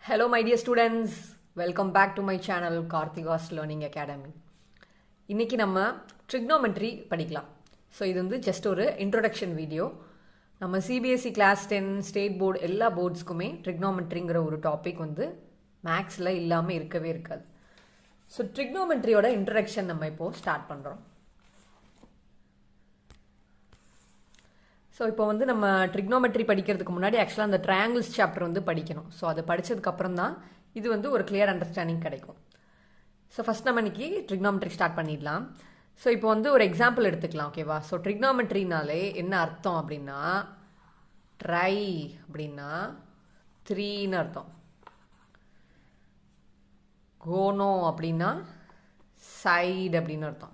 Hello my dear students, welcome back to my channel Karthika's Learning Academy. இன்னைக்கு நம்ம trigonometry படிக்கலாம். So இது வந்து ஜஸ்ட் ஒரு இன்ட்ரோடக்ஷன் வீடியோ. நம்ம சிபிஎஸ்சி கிளாஸ் 10 ஸ்டேட் போர்டு எல்லா போர்ட்ஸ்க்குமே ட்ரிக்னோமெட்ரிங்கிற ஒரு டாபிக் வந்து மேக்ஸில் இல்லாமல் இருக்கவே இருக்காது. ஸோ ட்ரிக்னோமெட்ரியோட இன்ட்ரோடக்ஷன் நம்ம இப்போது ஸ்டார்ட் பண்ணுறோம். ஸோ இப்போ வந்து நம்ம ட்ரிக்னோமெட்ரி படிக்கிறதுக்கு முன்னாடி ஆக்சுவலாக அந்த ட்ரையாங்கிள்ஸ் சாப்டர் வந்து படிக்கணும். ஸோ அது படித்ததுக்கப்புறம் தான் இது வந்து ஒரு கிளியர் அண்டர்ஸ்டாண்டிங் கிடைக்கும். ஸோ ஃபஸ்ட் நம்ம இன்னைக்கு ட்ரிக்னோமெட்ரி ஸ்டார்ட் பண்ணிடலாம். ஸோ இப்போ வந்து ஒரு எக்ஸாம்பிள் எடுத்துக்கலாம், ஓகேவா? ஸோ ட்ரிக்னோமெட்ரினாலே என்ன அர்த்தம் அப்படின்னா, ட்ரை அப்படின்னா 3ன்னு அர்த்தம், கோனோ அப்படின்னா சைடு அப்படின்னு அர்த்தம்,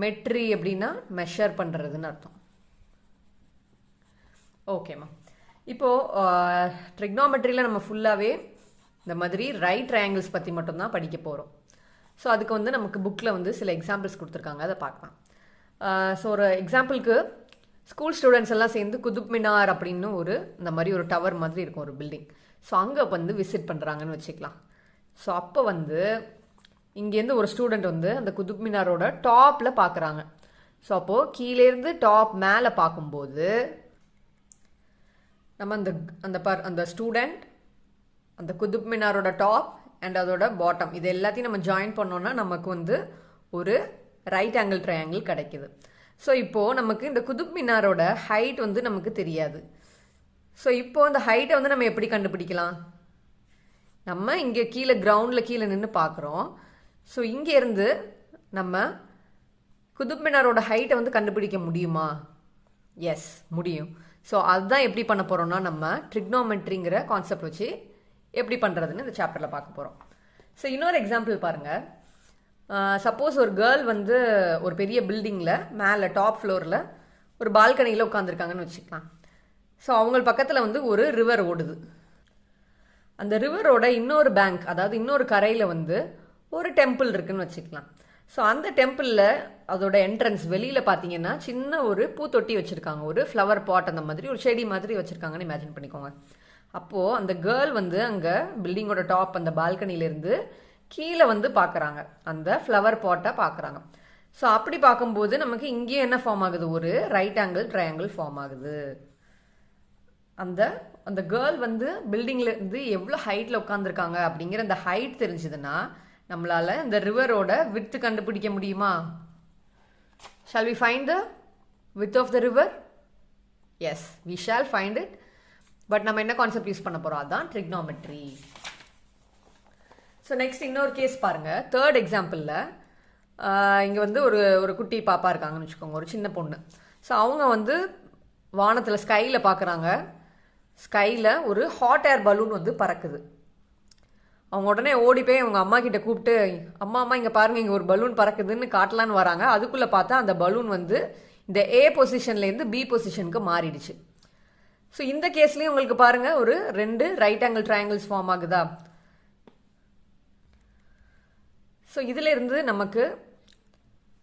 மெட்ரி அப்படின்னா மெஷர் பண்ணுறதுன்னு அர்த்தம். ஓகேம்மா, இப்போது ட்ரிக்னோமெட்ரியில் நம்ம ஃபுல்லாகவே இந்த மாதிரி ரைட் ட்ரையாங்கிள்ஸ் பற்றி மட்டும்தான் படிக்க போகிறோம். ஸோ அதுக்கு வந்து நமக்கு புக்கில் வந்து சில எக்ஸாம்பிள்ஸ் கொடுத்துருக்காங்க, அதை பார்க்கலாம். ஸோ ஒரு எக்ஸாம்பிளுக்கு ஸ்கூல் ஸ்டூடெண்ட்ஸ் எல்லாம் சேர்ந்து குதுப் மினார் அப்படின்னு இந்த மாதிரி ஒரு டவர் மாதிரி இருக்கும், ஒரு பில்டிங். ஸோ அங்கே வந்து விசிட் பண்ணுறாங்கன்னு வச்சுக்கலாம். ஸோ அப்போ வந்து இங்கேருந்து ஒரு ஸ்டூடெண்ட் வந்து அந்த குதுப் மினாரோட டாப்பில் பார்க்குறாங்க. ஸோ அப்போது கீழேருந்து டாப் மேலே பார்க்கும்போது நம்ம அந்த ஸ்டூடெண்ட், அந்த குதுப் மினாரோட டாப் அண்ட் அதோட பாட்டம், இது எல்லாத்தையும் நம்ம ஜாயின் பண்ணோன்னா நமக்கு வந்து ஒரு ரைட் ஆங்கிள் ட்ரையாங்கிள் கிடைக்குது. ஸோ இப்போது நமக்கு இந்த குதுப் மினாரோட ஹைட் வந்து நமக்கு தெரியாது. ஸோ இப்போது அந்த ஹைட்டை வந்து நம்ம எப்படி கண்டுபிடிக்கலாம்? நம்ம இங்கே கீழே கிரவுண்டில் கீழே நின்று பார்க்குறோம். ஸோ இங்கேருந்து நம்ம குதுப் மினாரோட ஹைட்டை வந்து கண்டுபிடிக்க முடியுமா? எஸ், முடியும். ஸோ அதுதான் எப்படி பண்ண போகிறோம்னா, நம்ம ட்ரிக்னோமெட்ரிங்கிற கான்செப்ட் வச்சு எப்படி பண்ணுறதுன்னு இந்த சாப்டரில் பார்க்க போகிறோம். ஸோ இன்னொரு எக்ஸாம்பிள் பாருங்கள். சப்போஸ் ஒரு கேர்ள் வந்து ஒரு பெரிய பில்டிங்கில் மேலே டாப் ஃப்ளோரில் ஒரு பால்கனியில் உட்காந்துருக்காங்கன்னு வச்சுக்கலாம். ஸோ அவங்க பக்கத்தில் வந்து ஒரு ரிவர் ஓடுது. அந்த ரிவரோட இன்னொரு பேங்க், அதாவது இன்னொரு கரையில் வந்து ஒரு டெம்பிள் இருக்குன்னு வச்சுக்கலாம். ஸோ அந்த டெம்பிளில் அதோட என்ட்ரன்ஸ் வெளியில் பார்த்தீங்கன்னா சின்ன ஒரு பூத்தொட்டி வச்சுருக்காங்க, ஒரு ஃப்ளவர் பாட் அந்த மாதிரி ஒரு செடி மாதிரி வச்சுருக்காங்கன்னு இமேஜின் பண்ணிக்கோங்க. அப்போது அந்த கேர்ள் வந்து அங்கே பில்டிங்கோட டாப் அந்த பால்கனிலேருந்து கீழே வந்து பார்க்குறாங்க, அந்த ஃப்ளவர் பாட்டை பார்க்குறாங்க. ஸோ அப்படி பார்க்கும்போது நமக்கு இங்கேயும் என்ன ஃபார்ம் ஆகுது? ஒரு ரைட் ஆங்கிள் ட்ரையாங்கிள் ஃபார்ம் ஆகுது. அந்த கேர்ள் வந்து பில்டிங்லேருந்து எவ்வளோ ஹைட்டில் உட்காந்துருக்காங்க அப்படிங்கிற அந்த ஹைட் தெரிஞ்சதுன்னா நம்மளால் இந்த ரிவரோட விட்த் கண்டுபிடிக்க முடியுமா? Shall we find the width of the river? Yes, we shall find it. But நம்ம என்ன கான்செப்ட் யூஸ் பண்ண போகிறோம்? அதுதான் ட்ரிக்னோமெட்ரி. ஸோ நெக்ஸ்ட் இன்னொரு கேஸ் பாருங்கள். தேர்ட் எக்ஸாம்பிளில் இங்கே வந்து ஒரு குட்டி பாப்பா இருக்காங்கன்னு வச்சுக்கோங்க, ஒரு சின்ன பொண்ணு. ஸோ அவங்க வந்து வானத்தில் ஸ்கையில் பார்க்குறாங்க. ஸ்கையில் ஒரு ஹாட் ஏர் பலூன் வந்து பறக்குது. அவங்க உடனே ஓடி போய் அவங்க அம்மா கிட்ட கூப்பிட்டு, அம்மா இங்கே பாருங்கள், இங்கே ஒரு பலூன் பறக்குதுன்னு காட்டலான்னு வராங்க. அதுக்குள்ளே பார்த்தா அந்த பலூன் வந்து இந்த ஏ பொசிஷன்லேருந்து பி பொசிஷனுக்கு மாறிடுச்சு. ஸோ இந்த கேஸ்லேயும் உங்களுக்கு பாருங்கள், ஒரு 2 ரைட் ஆங்கிள் ட்ரையாங்கிள்ஸ் ஃபார்ம் ஆகுதா? ஸோ இதிலிருந்து நமக்கு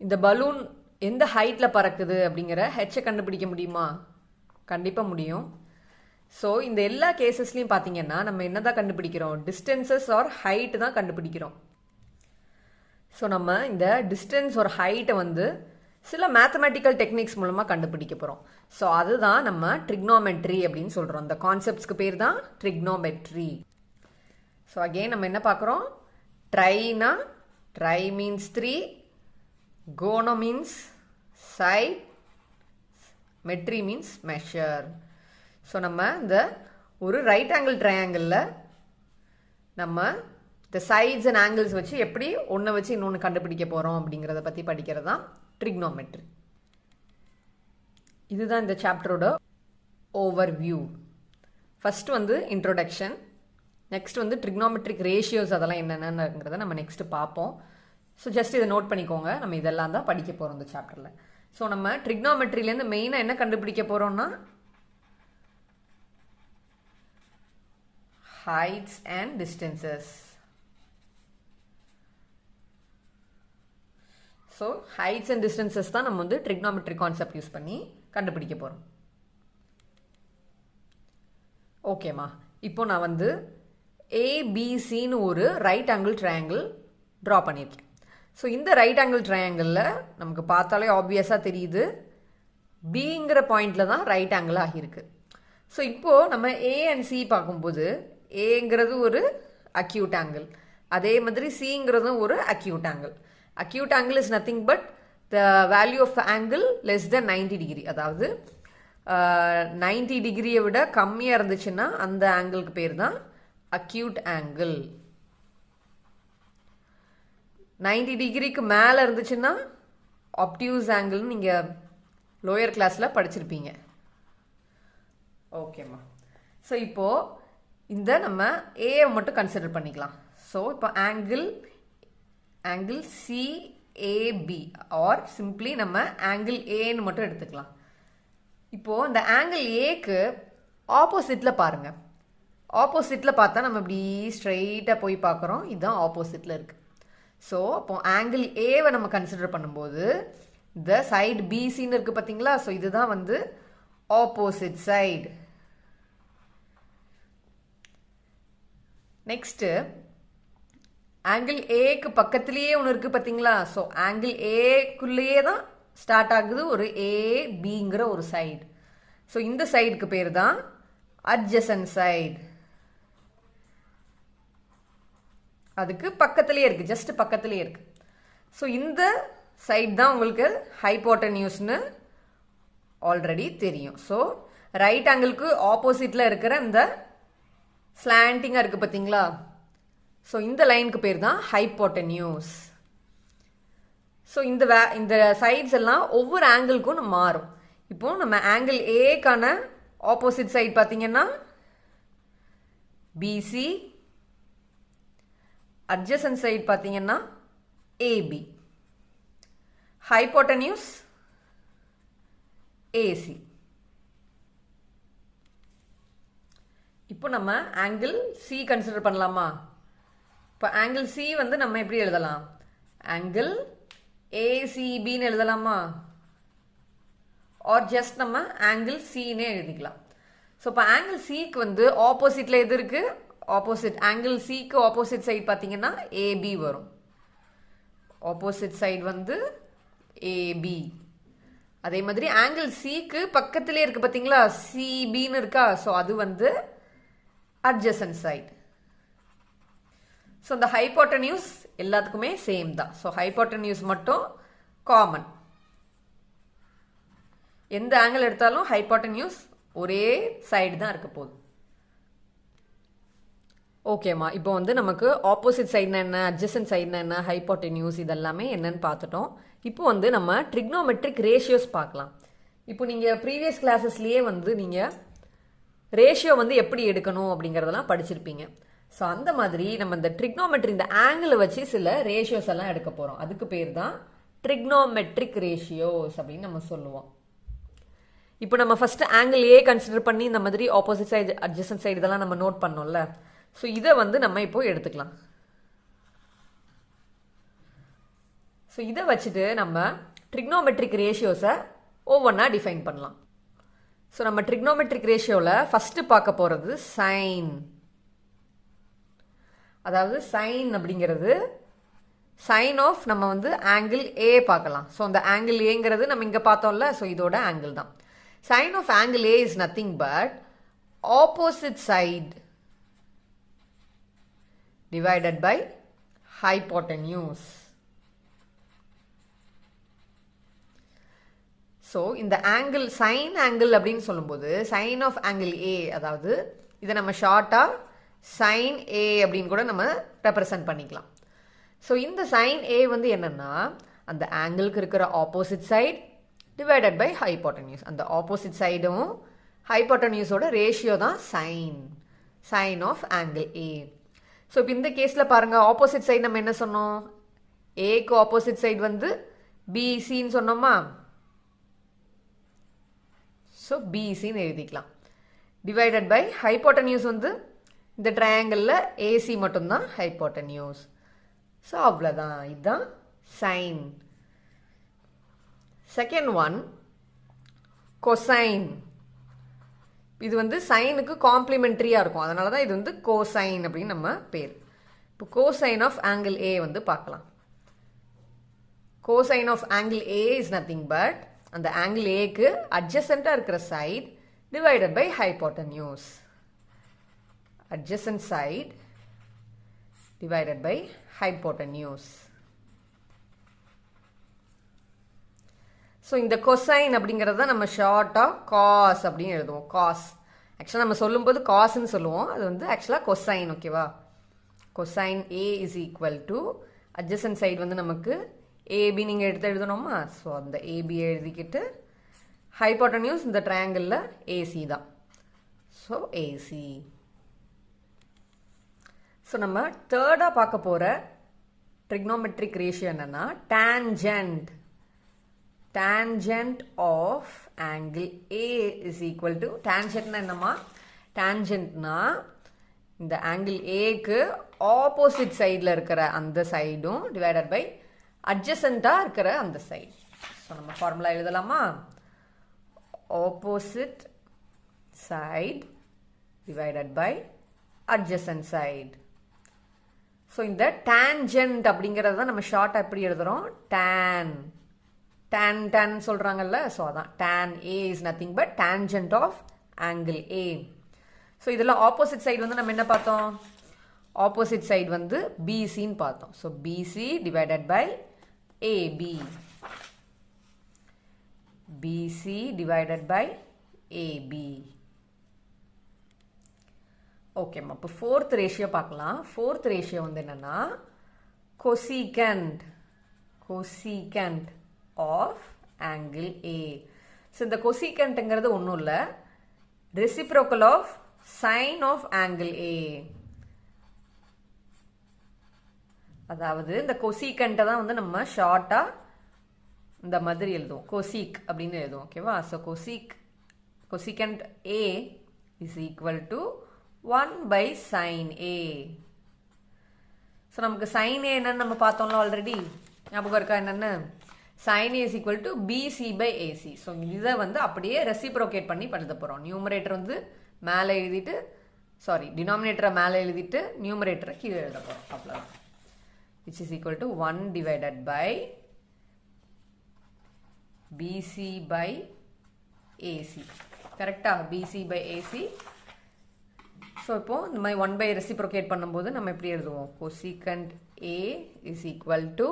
இந்த பலூன் எந்த ஹைட்டில் பறக்குது அப்படிங்கிற ஹெச்சை கண்டுபிடிக்க முடியுமா? கண்டிப்பாக முடியும். ஸோ இந்த எல்லா கேசஸ்லையும் பார்த்தீங்கன்னா நம்ம என்ன தான் கண்டுபிடிக்கிறோம்? டிஸ்டன்சஸ் ஆர் ஹைட்டு தான் கண்டுபிடிக்கிறோம். ஸோ நம்ம இந்த டிஸ்டன்ஸ் ஒரு ஹைட்டை வந்து சில மேத்தமெட்டிக்கல் டெக்னிக்ஸ் மூலமாக கண்டுபிடிக்க போகிறோம். ஸோ அதுதான் நம்ம ட்ரிக்னோமெட்ரி அப்படின்னு சொல்கிறோம். அந்த கான்செப்ட்ஸ்க்கு பேர் தான் ட்ரிக்னோமெட்ரி. ஸோ அகெயின் நம்ம என்ன பார்க்குறோம்? ட்ரைனா, tri means 3, gono means side, metry means measure. So நம்ம இந்த ஒரு ரைட் ஆங்கிள் ட்ரையாங்கிளில் நம்ம இந்த சைட்ஸ் அண்ட் ஆங்கிள்ஸ் வச்சு எப்படி ஒன்றை வச்சு இன்னொன்று கண்டுபிடிக்க போகிறோம் அப்படிங்கிறத பற்றி படிக்கிறது தான் ட்ரிக்னோமெட்ரி. இதுதான் இந்த சாப்டரோட ஓவர் வியூ. ஃபஸ்ட்டு வந்து இன்ட்ரோடக்ஷன், நெக்ஸ்ட் வந்து ட்ரிக்னோமெட்ரிக் ரேஷியோஸ் அதெல்லாம் என்னென்னங்கிறத நம்ம நெக்ஸ்ட்டு பார்ப்போம். ஸோ ஜஸ்ட் இதை நோட் பண்ணிக்கோங்க, நம்ம இதெல்லாம் தான் படிக்க போகிறோம் இந்த சாப்டரில். ஸோ நம்ம ட்ரிக்னோமெட்ரிலேருந்து மெயினாக என்ன கண்டுபிடிக்க போகிறோம்னா heights and distances. So heights and distances தான் நம்ம வந்து trigonometry concept யூஸ் பண்ணி கண்டுபிடிக்க போகிறோம். ஓகேம்மா, இப்போ நான் வந்து ஏபிசின்னு ஒரு ரைட் ஆங்கிள் ட்ரையாங்கிள் ட்ரா பண்ணியிருக்கேன். ஸோ இந்த ரைட் ஆங்கிள் ட்ரையாங்கிளில் நமக்கு பார்த்தாலே ஆப்வியஸாக தெரியுது பிங்கிற பாயிண்டில் தான் ரைட் ஆங்கிள் ஆகியிருக்கு. ஸோ இப்போது நம்ம ஏ அண்ட் சி பார்க்கும்போது ஏங்கிறது ஒரு அக்யூட் ஆங்கிள், அதே மாதிரி சிங்கிறதும் ஒரு acute angle. Acute angle is nothing but the value of angle less than 90 degree. அதாவது 90 டிகிரியை விட கம்மியாக இருந்துச்சுன்னா அந்த ஆங்கிளுக்கு பேர் தான் அக்யூட் ஆங்கிள். 90 டிகிரிக்கு மேலே இருந்துச்சுன்னா ஆப்டியூஸ் ஆங்கிள்னு நீங்கள் லோயர் கிளாஸில் படிச்சிருப்பீங்க. ஓகேம்மா. ஸோ இப்போது இந்த நம்ம ஏவை மட்டும் கன்சிடர் பண்ணிக்கலாம். ஸோ இப்போ ஆங்கிள் சிஏபி ஆர் சிம்பிளி நம்ம ஆங்கிள் ஏன்னு மட்டும் எடுத்துக்கலாம். இப்போது இந்த ஆங்கிள் ஏக்கு ஆப்போசிட்டில் பாருங்கள். ஆப்போசிட்டில் பார்த்தா நம்ம இப்படி ஸ்ட்ரெயிட்டாக போய் பார்க்குறோம், இதுதான் ஆப்போசிட்டில் இருக்குது. ஸோ அப்போ ஆங்கிள் ஏவை நம்ம கன்சிடர் பண்ணும்போது இந்த சைடு பிசின்னு இருக்குது பார்த்தீங்களா? ஸோ இதுதான் வந்து ஆப்போசிட் சைடு. நெக்ஸ்ட்டு ஆங்கிள் ஏக்கு பக்கத்துலேயே ஒன்று இருக்குது பார்த்தீங்களா? ஸோ ஆங்கிள் ஏக்குள்ளேயே தான் ஸ்டார்ட் ஆகுது ஒரு ஏபிங்கிற ஒரு சைடு. ஸோ இந்த சைடுக்கு பேர் தான் அட்ஜசன்ட் சைடு. அதுக்கு பக்கத்துலேயே இருக்குது, ஜஸ்ட் பக்கத்துலேயே இருக்குது. ஸோ இந்த சைடு தான் உங்களுக்கு ஹைப்போட்டன்யூஸ்னு ஆல்ரெடி தெரியும். ஸோ ரைட் ஆங்கிளுக்கு ஆப்போசிட்டில் இருக்கிற இந்த ஸ்லாண்டிங்காக இருக்குது பார்த்தீங்களா? ஸோ இந்த லைனுக்கு பேர் தான் ஹைப்போட்டன்யூஸ். ஸோ இந்த சைட்ஸ் எல்லாம் ஒவ்வொரு ஆங்கிளுக்கும் மாறும். இப்போ நம்ம ஆங்கிள் ஏக்கான ஆப்போசிட் சைடு பார்த்தீங்கன்னா பிசி, அட்ஜசன்ட் சைடு பார்த்தீங்கன்னா ஏபி, ஹைப்போட்டன்யூஸ் ஏசி. இப்போ நம்ம ஆங்கிள் சி கன்சிடர் பண்ணலாமா? இப்போ ஆங்கிள் சி வந்து நம்ம எப்படி எழுதலாம்? ஆங்கிள் ஏசிபின்னு எழுதலாமா? ஆர் ஜஸ்ட் நம்ம ஆங்கிள் சின்னே எழுதிக்கலாம். ஸோ இப்போ ஆங்கிள் சிக்கு வந்து ஆப்போசிட்டில் எது இருக்குது? ஆப்போசிட் ஆங்கிள் சிக்கு ஆப்போசிட் சைடு பார்த்தீங்கன்னா ஏபி வரும். ஆப்போசிட் சைடு வந்து ஏபி. அதே மாதிரி ஆங்கிள் சிக்கு பக்கத்திலே இருக்குது பார்த்தீங்களா? சிபின்னு இருக்கா? ஸோ அது வந்து அட்ஜசன்ட் சைடு. ஸோ இந்த ஹைப்போட்டன்யூஸ் எல்லாத்துக்குமே சேம் தான். ஸோ ஹைப்போட்டன்யூஸ் மட்டும் காமன். எந்த ஆங்கிள் எடுத்தாலும் ஹைப்போட்டன்யூஸ் ஒரே சைடு தான் இருக்க போகுது. ஓகேம்மா. இப்போ வந்து நமக்கு ஆப்போசிட் சைடுனா என்ன, அட்ஜசன்ட் சைடுனா என்ன, ஹைப்போட்டன்யூஸ் இதெல்லாமே என்னன்னு பார்த்துட்டோம். இப்போ வந்து நம்ம ட்ரிக்னோமெட்ரிக் ரேஷியோஸ் பார்க்கலாம். இப்போ நீங்கள் ப்ரீவியஸ் கிளாஸஸ்லேயே வந்து நீங்கள் ரேஷியோ வந்து எப்படி எடுக்கணும் அப்படிங்கிறதெல்லாம் படிச்சிருப்பீங்க. ஸோ அந்த மாதிரி நம்ம இந்த ட்ரிக்னோமெட்ரி இந்த ஆங்கிளை வச்சு சில ரேஷியோஸ் எல்லாம் எடுக்க போகிறோம். அதுக்கு பேர் தான் ட்ரிக்னோமெட்ரிக் ரேஷியோஸ் அப்படின்னு நம்ம சொல்லுவோம். இப்போ நம்ம ஃபர்ஸ்ட் ஆங்கிள் ஏ கன்சிடர் பண்ணி இந்த மாதிரி ஆப்போசிட் சைடு அட்ஜசன்ட் சைடு இதெல்லாம் நம்ம நோட் பண்ணோம்ல. ஸோ இதை வந்து நம்ம இப்போ எடுத்துக்கலாம். ஸோ இதை வச்சுட்டு நம்ம ட்ரிக்னோமெட்ரிக் ரேஷியோஸை ஒவ்வொன்றா டிஃபைன் பண்ணலாம். ஸோ நம்ம ட்ரிக்னோமெட்ரிக் ரேஷியோவில் ஃபஸ்ட்டு பார்க்க போகிறது சைன். அதாவது சைன் அப்படிங்கிறது சைன் ஆஃப் நம்ம வந்து ஆங்கிள் ஏ பார்க்கலாம். ஸோ அந்த ஆங்கிள் ஏங்கிறது நம்ம இங்கே பார்த்தோம்ல, ஸோ இதோட ஆங்கிள் தான். Sine of angle A is nothing but opposite side divided by hypotenuse. So இந்த ஆங்கிள் சைன் ஆங்கிள் அப்படின்னு சொல்லும்போது சைன் ஆஃப் ஆங்கிள் ஏ, அதாவது இதை நம்ம ஷார்ட்டாக சைன் ஏ அப்படின்னு கூட நம்ம ரெப்ரசன்ட் பண்ணிக்கலாம். ஸோ இந்த சைன் ஏ வந்து என்னென்னா அந்த ஆங்கிளுக்கு இருக்கிற opposite side divided by hypotenuse. அந்த ஆப்போசிட் சைடும் ஹைப்போட்டன்யூஸோட ரேஷியோ தான் sine of angle A. So இப்போ இந்த கேஸில் பாருங்கள், ஆப்போசிட் சைடு நம்ம என்ன சொன்னோம்? ஏக்கு ஆப்போசிட் சைடு வந்து பிசின்னு சொன்னோமா? ஸோ பிசின்னு எழுதிக்கலாம். டிவைடட் பை ஹைப்போட்டன்யூஸ் வந்து இந்த ட்ரையாங்கிளில் ஏசி மட்டும்தான் ஹைப்போட்டன்யூஸ். ஸோ அவ்வளோதான், இதுதான் சைன். Second one cosine. இது வந்து சைனுக்கு காம்ப்ளிமெண்ட்ரியாக இருக்கும், அதனால தான் இது வந்து கோசைன் அப்படின்னு நம்ம பேர். இப்போ கோசைன் ஆஃப் ஆங்கிள் ஏ வந்து பார்க்கலாம். Cosine of angle A is nothing but அந்த ஆங்கிள் ஏக்கு அட்ஜசண்ட்டாக இருக்கிற side divided by hypotenuse. adjacent side divided by hypotenuse. So இந்த கொசைன் அப்படிங்கிறத நம்ம ஷார்ட்டாக காஸ் அப்படின்னு எழுதுவோம். காஸ் ஆக்சுவலாக நம்ம சொல்லும்போது காஸ்ன்னு சொல்லுவோம், அது வந்து ஆக்சுவலாக கொசைன். ஓகேவா? Cosine A is equal to adjacent side வந்து நமக்கு ஏபி நீங்கள் எடுத்து எழுதணுமா? ஸோ அந்த ஏபி எழுதிக்கிட்டு ஹைபோட்டன்யூஸ் இந்த ட்ரையாங்கிளில் ஏசி தான். So AC. ஸோ நம்ம தேர்டாக பார்க்க போகிற ட்ரிக்னோமெட்ரிக் ரேஷியோ என்னென்னா tangent. Tangent of angle A is equal to, tangentனா என்னம்மா? Tangentனா இந்த ஆங்கிள் ஏக்கு ஆப்போசிட் சைடில் இருக்கிற அந்த சைடும் டிவைடட் பை அட்ஜசண்ட்டாக இருக்கிற அந்த சைடு. ஸோ நம்ம ஃபார்முலா எழுதலாமா? Opposite side divided by adjacent side. So இந்த டேன்ஜென்ட் அப்படிங்கிறது தான் நம்ம ஷார்ட்டாக எப்படி எழுதுகிறோம்? tan சொல்கிறாங்கல்ல, ஸோ அதான் tan A is nothing but tangent of angle A. So இதில் ஆப்போசிட் சைடு வந்து நம்ம என்ன பார்த்தோம்? ஆப்போசிட் சைடு வந்து பிசின்னு பார்த்தோம். So BC divided by AB. BC divided by AB. ஓகேம்மா, இப்போ ஃபோர்த் ரேஷியோ பார்க்கலாம். ஃபோர்த் ரேஷியோ வந்து என்னென்னா cosecant of angle A. So இந்த கொசீக்கண்ட்டுங்கிறது ஒன்றும் இல்லை, reciprocal of sine of angle A. அதாவது இந்த கொசீக்கண்ட்டை தான் வந்து நம்ம ஷார்ட்டாக இந்த மாதிரி எழுதுவோம், கொசீக் அப்படின்னு எழுதுவோம். ஓகேவா? So cosecant A is equal to 1 by sin A. So நமக்கு sin A என்னன்னு நம்ம பார்த்தோம்ல ஆல்ரெடி, ஞாபகம் இருக்கா என்னென்னு? sin A is equal to BC by AC. So இதை வந்து அப்படியே ரெசிப்ரோகேட் பண்ணி எழுத போகிறோம். நியூமரேட்டர் வந்து மேலே எழுதிட்டு, சாரி டினாமினேட்டரை மேலே எழுதிட்டு நியூமரேட்டரை கீழே எழுத போகிறோம். அவ்வளோதான். which is equal to 1 divided by BC by AC. கரெக்டா? BC by AC. ஸோ இப்போ இந்த மாதிரி 1 by ரெசிப்ரோகேட் பண்ணும்போது நம்ம எப்படி எழுதுவோம்? Cosecant A is equal to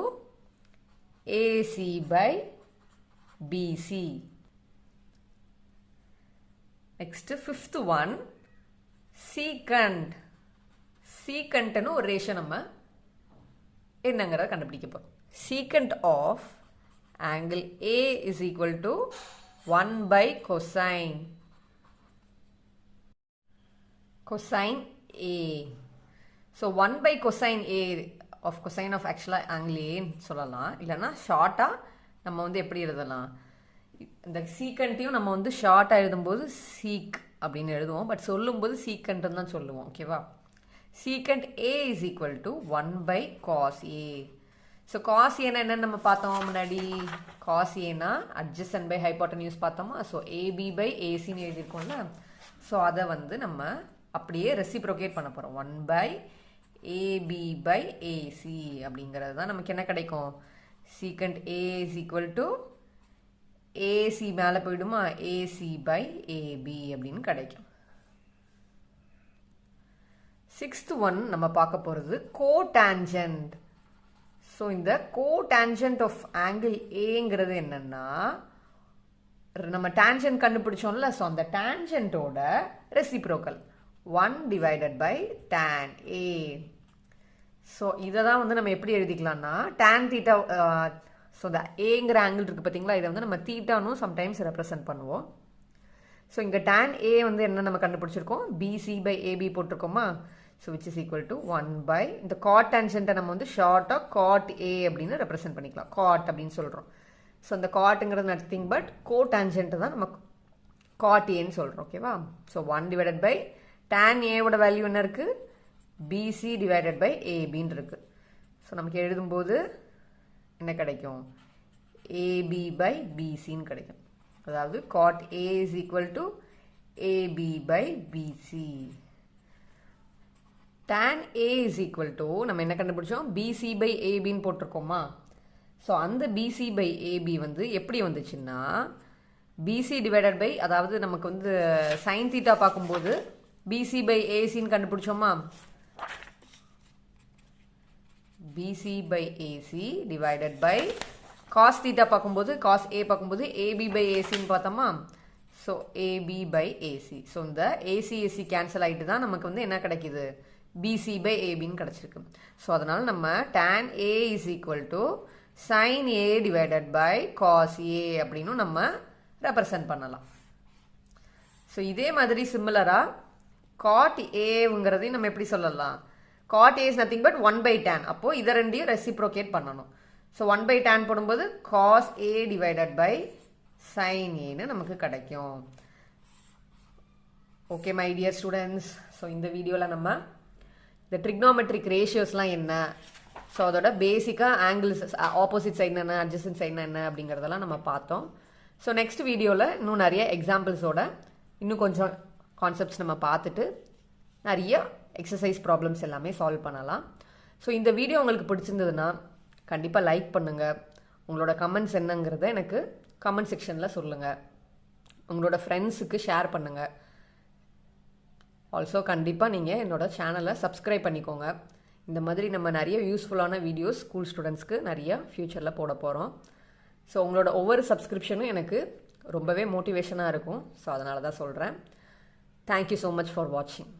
AC by BC. Next fifth one secant. சீக்கண்ட்னு ஒரு ரேஷியோ நம்ம என்னங்கிறத கண்டுபிடிக்க போகிறோம். Secant of angle A is equal to 1 by cosine. Cosine A. So 1 by cosine A of cosine of actual angle A சொல்லலாம். இல்லைன்னா ஷார்ட்டாக நம்ம வந்து எப்படி எழுதலாம்? இந்த சீக்கண்ட்டையும் நம்ம வந்து ஷார்ட்டாக எழுதும்போது சீக் அப்படின்னு எழுதுவோம், பட் சொல்லும்போது சீக்கண்ட்னு தான் சொல்லுவோம். ஓகேவா? Secant A is equal to 1 by cos A. So cos A என்னன்னு நம்ம பார்த்தோம் முன்னாடி. cos A னா adjacent by hypotenuse பார்த்தோமா? So AB by ACன்னு எழுதியிருக்கோம்ல. ஸோ அதை வந்து நம்ம அப்படியே ரெசிப்ரோகேட் பண்ண போகிறோம். 1 by AB by AC அப்படிங்கிறது தான் நமக்கு என்ன கிடைக்கும்? Secant A is equal to AC மேலே போயிடுமா? AC by AB அப்படின்னு கிடைக்கும். சிக்ஸ்த் ஒன் நம்ம பார்க்க போகிறது கோடான்ஜென்ட். ஸோ இந்த கோடான்ஜென்ட் ஆஃப் ஆங்கிள் ஏங்கிறது என்னன்னா, நம்ம டான்ஜென்ட் கண்டுபிடிச்சோம்ல, ஸோ அந்த டான்ஜென்ட்டோட reciprocal 1 divided by tan A. So இதை தான் வந்து நம்ம எப்படி எழுதிக்கலாம்னா tan தீட்டா. ஸோ இந்த ஏங்கிற ஆங்கிள் இருக்குது பார்த்தீங்களா, இதை வந்து நம்ம தீட்டானும் சம்டைம்ஸ் ரெப்ரசன்ட் பண்ணுவோம். ஸோ இங்கே tan A வந்து என்ன நம்ம கண்டுபிடிச்சிருக்கோம்? BC by AB போட்டிருக்கோமா? So which is equal to 1 by இந்த cot tangent நம்ம வந்து ஷார்ட்டாக cot A அப்படின்னு ரெப்ரசன்ட் பண்ணிக்கலாம். cot அப்படின்னு சொல்கிறோம். ஸோ அந்த காட்டுங்கிறது நத்திங் பட் கோடான்ஜென்ட் தான் நம்ம cot Aன்னு சொல்கிறோம். ஓகேவா? So 1 divided by tan A ஓட வேல்யூ என்ன இருக்குது? BC divided by ABன்னு இருக்குது. ஸோ நமக்கு எழுதும்போது என்ன கிடைக்கும்? AB by BCன்னு கிடைக்கும். அதாவது cot A is equal to AB by BC. tan A is equal to நம்ம என்ன கண்டுபிடிச்சோம் BC by AB ன்னு போட்டிருக்கோமா ஸோ அந்த BC by AB வந்து எப்படி வந்துச்சுன்னா BC divided by அதாவது நமக்கு வந்து sin theta பார்க்கும்போது BC by AC ன்னு கண்டுபிடிச்சோமா BC by AC divided by cos theta பார்க்கும்போது cos A பார்க்கும்போது AB by AC ன்னு பார்த்தோமா so AB by AC so இந்த AC கேன்சல் ஆகிட்டு தான் நமக்கு வந்து என்ன கிடைக்குது BC by ABன்னு கிடச்சிருக்கு ஸோ அதனால் நம்ம tan A is equal to sin A divided by cos A அப்படின்னு நம்ம ரெப்ரசன்ட் பண்ணலாம் ஸோ இதே மாதிரி சிமிலராக cot Aங்கிறதையும் நம்ம எப்படி சொல்லலாம் cot A is nothing but 1 by tan அப்போது இதை ரெண்டையும் ரெசிப்ரோகேட் பண்ணணும் ஸோ 1 by tan போடும்போது cos A divided by sin Aன்னு நமக்கு கிடைக்கும் okay my dear students so இந்த வீடியோவில் நம்ம இந்த ட்ரிக்னாமெட்ரிக் ரேஷியோஸ்லாம் என்ன ஸோ அதோட பேசிக்காக ஆங்கிள்ஸ் ஆப்போசிட் சைடு என்ன அட்ஜசன்ட் சைடு என்ன அப்படிங்கிறதெல்லாம் நம்ம பார்த்தோம் ஸோ நெக்ஸ்ட் வீடியோவில் இன்னும் நிறைய எக்ஸாம்பிள்ஸோட இன்னும் கொஞ்சம் கான்செப்ட்ஸ் நம்ம பார்த்துட்டு நிறைய எக்ஸசைஸ் ப்ராப்ளம்ஸ் எல்லாமே சால்வ் பண்ணலாம் ஸோ இந்த வீடியோ உங்களுக்கு பிடிச்சிருந்ததுன்னா கண்டிப்பாக லைக் பண்ணுங்கள் உங்களோட கமெண்ட்ஸ் என்னங்கிறத எனக்கு கமெண்ட் செக்ஷனில் சொல்லுங்கள் உங்களோட ஃப்ரெண்ட்ஸுக்கு ஷேர் பண்ணுங்கள் ஆல்சோ கண்டிப்பாக நீங்கள் என்னோட சேனலை சப்ஸ்கிரைப் பண்ணிக்கோங்க இந்த மாதிரி நம்ம நிறைய யூஸ்ஃபுல்லான வீடியோஸ் ஸ்கூல் ஸ்டூடெண்ட்ஸ்க்கு நிறைய ஃப்யூச்சரில் போட போகிறோம் ஸோ உங்களோட ஒவ்வொரு சப்ஸ்கிரிப்ஷனும் எனக்கு ரொம்பவே மோட்டிவேஷனாக இருக்கும் ஸோ அதனால தான் சொல்கிறேன் தேங்க்யூ ஸோ மச் ஃபார் வாட்சிங்